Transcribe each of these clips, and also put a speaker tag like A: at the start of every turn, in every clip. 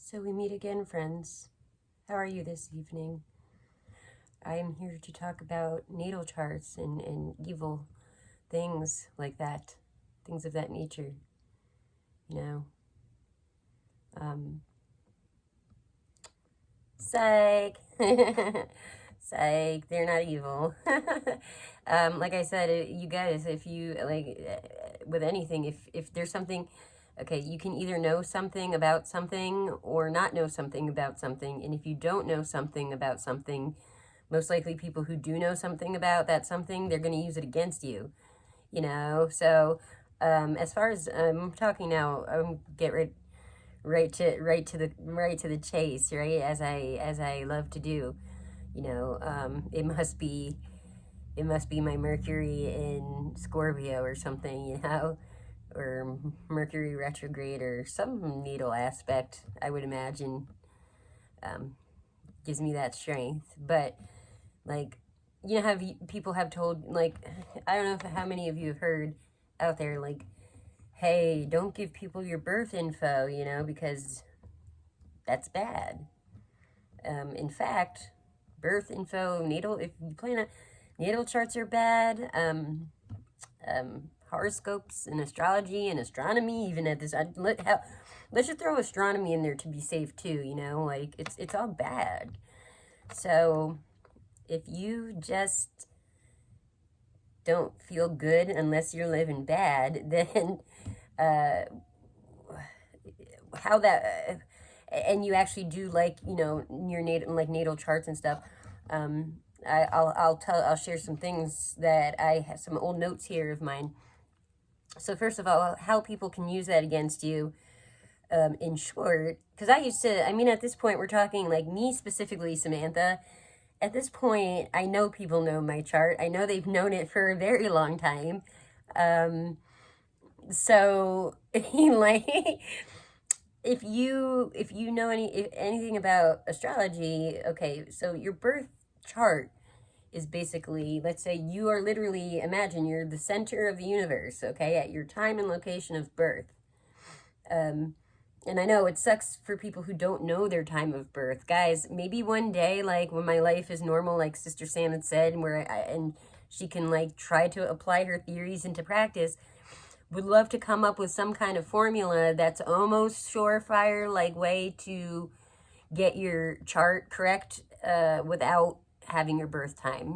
A: So we meet again, friends. How are you this evening? I am here to talk about natal charts and evil things like that, things of that nature. You know, um, psych, psych. They're not evil. Like I said, you guys, if you like with anything, if there's something, okay, you can either know something about something or not know something about something, and if you don't know something about something, most likely people who do know something about that something, they're going to use it against you, so as far as I'm talking now, get right to the chase, right, as I love to do. It must be my Mercury in Scorpio or something, or Mercury retrograde or some needle aspect, I would imagine, um, gives me that strength. But like, have people have told, like, I don't know how many of you have heard out there, like, hey, don't give people your birth info, because that's bad. In fact, birth info, if you plan a natal charts are bad. Horoscopes and astrology and astronomy, even at this, let's just throw astronomy in there to be safe too. Like, it's all bad. So if you just don't feel good unless you're living bad, then uh, how that and you actually do, like, your natal charts and stuff. I'll share some things that I have, some old notes here of mine. So first of all, how people can use that against you, in short, because at this point, we're talking like me specifically, Samantha. At this point, I know people know my chart. I know they've known it for a very long time. Um, so like, if you know anything about astrology, okay, so your birth chart is basically, let's say you are literally, imagine you're the center of the universe, okay, at your time and location of birth. Um, and I know it sucks for people who don't know their time of birth. Guys, maybe one day, like when my life is normal, like Sister Sam had said, and she can like try to apply her theories into practice, would love to come up with some kind of formula that's almost surefire, like way to get your chart correct, without having your birth time.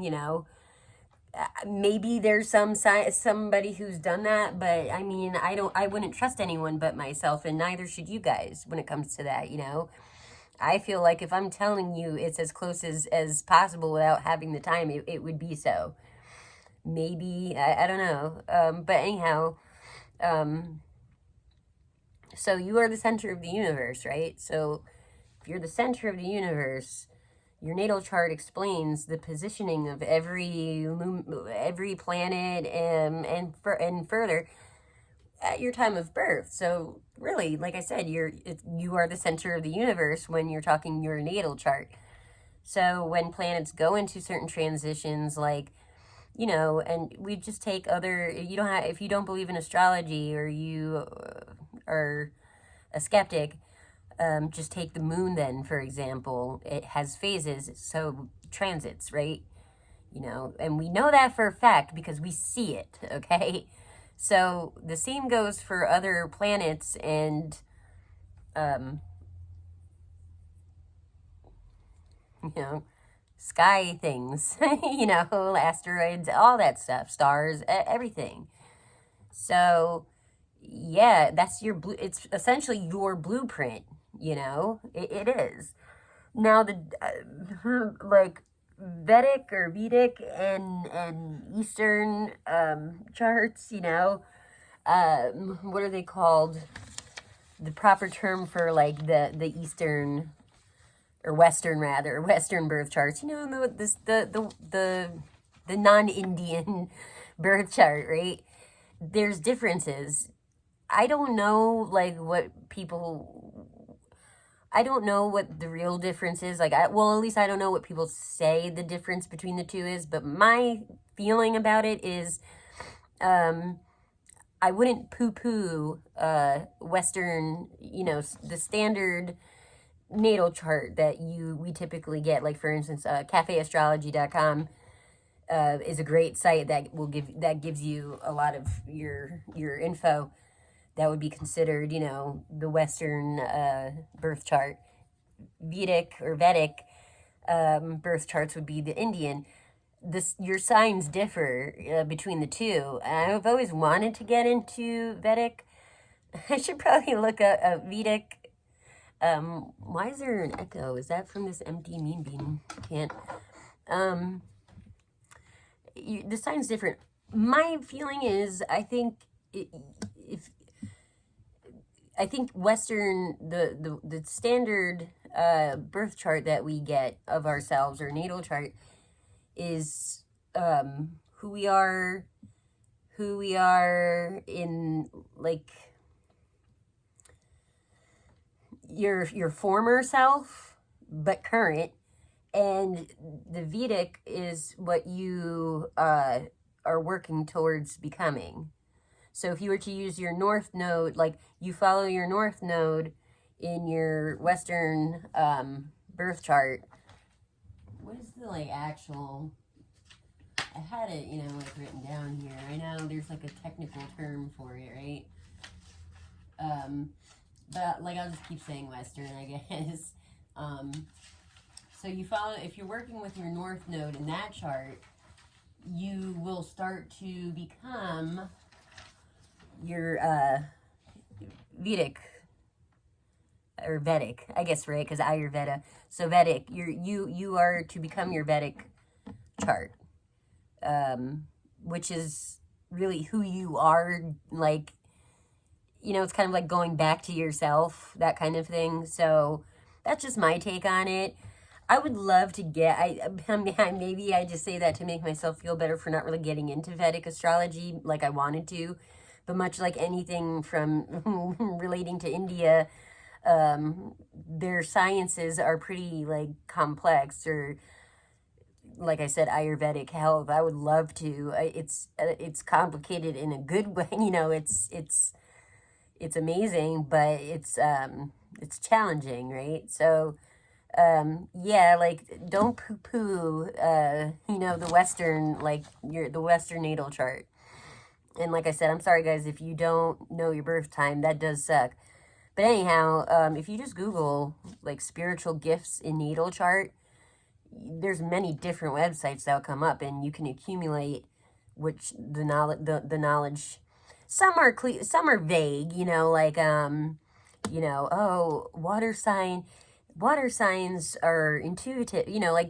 A: Maybe there's somebody who's done that, but I wouldn't trust anyone but myself, and neither should you guys when it comes to that. I feel like if I'm telling you it's as close as possible without having the time, it would be so. Maybe, I don't know. But anyhow, um, so you are the center of the universe, right? So if you're the center of the universe, your natal chart explains the positioning of every planet, and further at your time of birth. So really, like I said, you are the center of the universe when you're talking your natal chart. So when planets go into certain transitions, like, and we just take other, you don't have, if you don't believe in astrology, or you are a skeptic, just take the moon then, for example. It has phases, so transits, right? And we know that for a fact because we see it, okay? So the same goes for other planets and, um, you know, sky things, asteroids, all that stuff, stars, everything. So, yeah, that's it's essentially your blueprint, it is. Now, the like Vedic or Vedic and Eastern charts, what are they called? The proper term for like the Eastern, or Western, rather, Western birth charts. The non-Indian birth chart, right? There's differences. I don't know, like, I don't know what the real difference is. Like, at least I don't know what people say the difference between the two is, but my feeling about it is, I wouldn't poo-poo Western, the standard natal chart that we typically get. Like for instance, cafeastrology.com is a great site that gives you a lot of your info that would be considered, the Western birth chart. Vedic birth charts would be the Indian. Your signs differ between the two. I've always wanted to get into Vedic. I should probably look at Vedic. Why is there an echo? Is that from this empty mean bean? Can't. The sign's different. My feeling is, I think Western, the standard birth chart that we get of ourselves, or natal chart, is who we are in, like, your former self but current, and the Vedic is what you are working towards becoming. So if you were to use your north node, like you follow your north node in your Western birth chart. What is the actual? I had it, written down here. I know there's a technical term for it, right? But I'll just keep saying Western, I guess. So you follow, if you're working with your north node in that chart, you will start to become your Vedic, or Vedic, I guess, right? Because Ayurveda. So Vedic, you are to become your Vedic chart, which is really who you are. It's kind of like going back to yourself, that kind of thing. So that's just my take on it. I would love to maybe I just say that to make myself feel better for not really getting into Vedic astrology like I wanted to. But much like anything from relating to India, their sciences are pretty complex, or like I said, Ayurvedic health. I would love to. It's complicated in a good way. It's amazing, but it's challenging, right? So don't poo-poo the Western, the Western natal chart. And like I said, I'm sorry guys if you don't know your birth time. That does suck. But anyhow, if you just Google spiritual gifts in natal chart, there's many different websites that'll come up, and you can accumulate the knowledge. Some are some are vague, water signs are intuitive,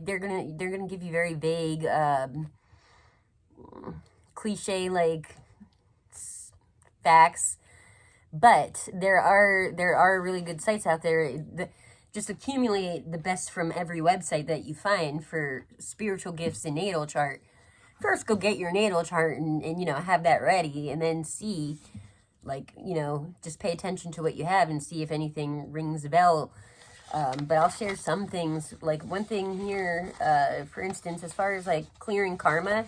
A: they're gonna give you very vague cliche facts, but there are really good sites out there. Just accumulate the best from every website that you find for spiritual gifts in natal chart. First, go get your natal chart and have that ready, and then see, just pay attention to what you have and see if anything rings a bell. But I'll share some things. One thing here, for instance, as far as clearing karma,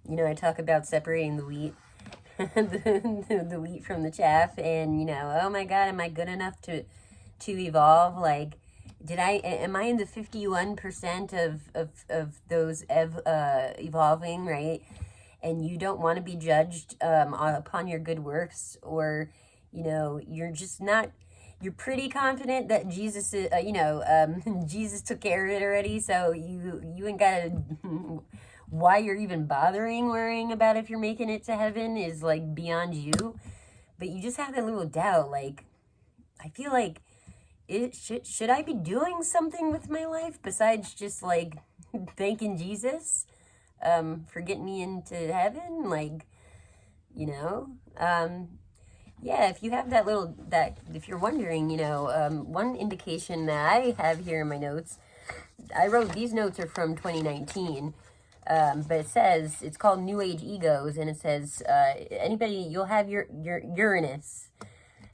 A: I talk about separating the wheat, the wheat from the chaff, and oh my God, am I good enough to evolve? Am I in the 51% of those evolving, right? And you don't want to be judged upon your good works, or you're just not. You're pretty confident that Jesus is, Jesus took care of it already. So you ain't gotta. Why you're even worrying about if you're making it to heaven is beyond you. But you just have that little doubt. I feel should I be doing something with my life besides just thanking Jesus for getting me into heaven? Yeah, if you have if you're wondering, one indication that I have here in my notes, I wrote, these notes are from 2019, but it says, it's called New Age Egos, and it says, you'll have your Uranus.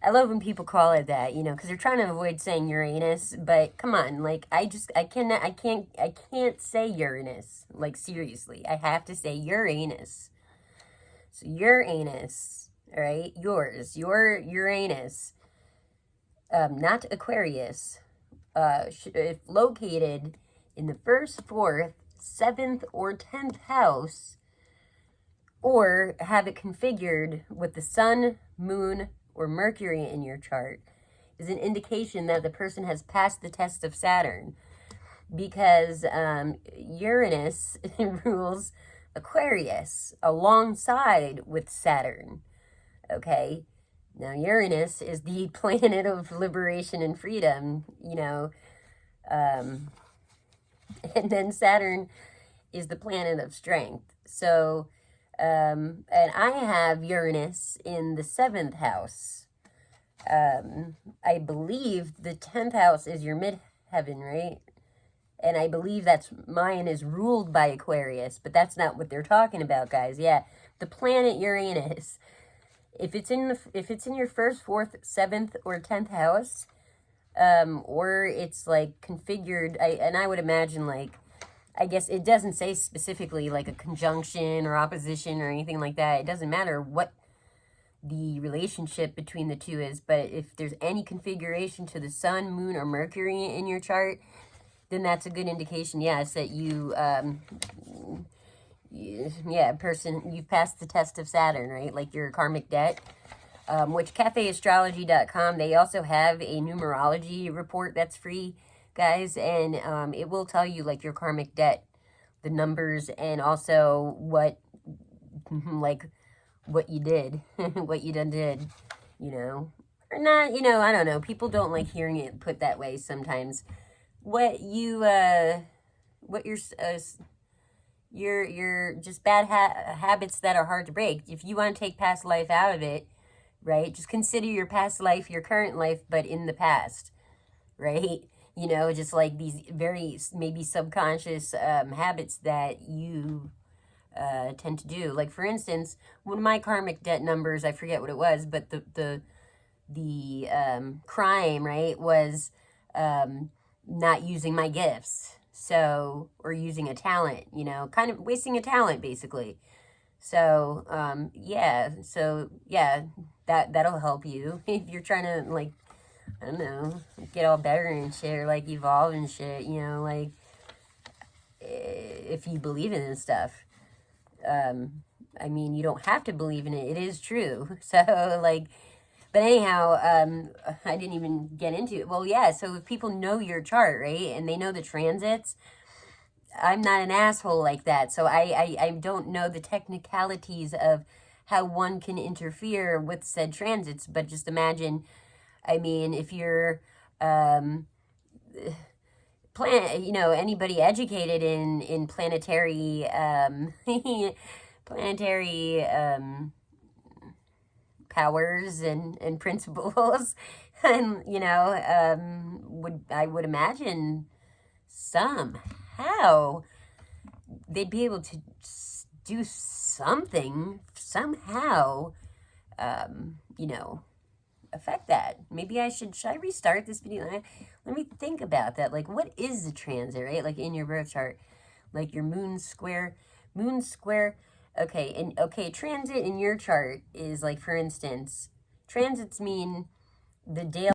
A: I love when people call it that, because they're trying to avoid saying Uranus, but come on, I can't say Uranus, seriously, I have to say Uranus. So Uranus. All right, your Uranus, not Aquarius. if located in the first, fourth, seventh, or 10th house, or have it configured with the sun, moon, or Mercury in your chart, is an indication that the person has passed the test of Saturn, because Uranus rules Aquarius alongside with Saturn. Okay, now Uranus is the planet of liberation and freedom, and then Saturn is the planet of strength. So, and I have Uranus in the 7th house. I believe the 10th house is your midheaven, right? And I believe that's mine is ruled by Aquarius, but that's not what they're talking about, guys. Yeah, the planet Uranus. If it's in your first, fourth, 7th, or 10th house, or it's like configured, I would imagine, like, I guess it doesn't say specifically like a conjunction or opposition or anything like that. It doesn't matter what the relationship between the two is, but if there's any configuration to the sun, moon, or Mercury in your chart, then that's a good indication, yes, that you've passed the test of Saturn, right? Like your karmic debt, which cafeastrology.com, they also have a numerology report that's free, guys, and it will tell you like your karmic debt, the numbers, and also what you did, what you done did, or not, I don't know. People don't like hearing it put that way sometimes. What your just bad habits that are hard to break. If you want to take past life out of it, right, just consider your past life your current life, but in the past, right? Just like these very maybe subconscious habits that you tend to do. Like, for instance, one of my karmic debt numbers, I forget what it was, but the crime, right, was not using my gifts. So, or using a talent, kind of wasting a talent, basically. So, that'll help you if you're trying to, like, I don't know, get all better and shit, or like evolve and shit, like, if you believe in this stuff. I mean, you don't have to believe in it. It is true. So, like, but anyhow, I didn't even get into it. Well, yeah, so if people know your chart, right, and they know the transits, I'm not an asshole like that. So I don't know the technicalities of how one can interfere with said transits, but just imagine, I mean, if you're, anybody educated in planetary, planetary, powers and principles, and I would imagine somehow they'd be able to do something somehow, affect that. Maybe should I restart this video? Let me think about that. Like, what is the transit, right? Like in your birth chart, like your moon square. Okay, transit in your chart is like, for instance, transits mean the daily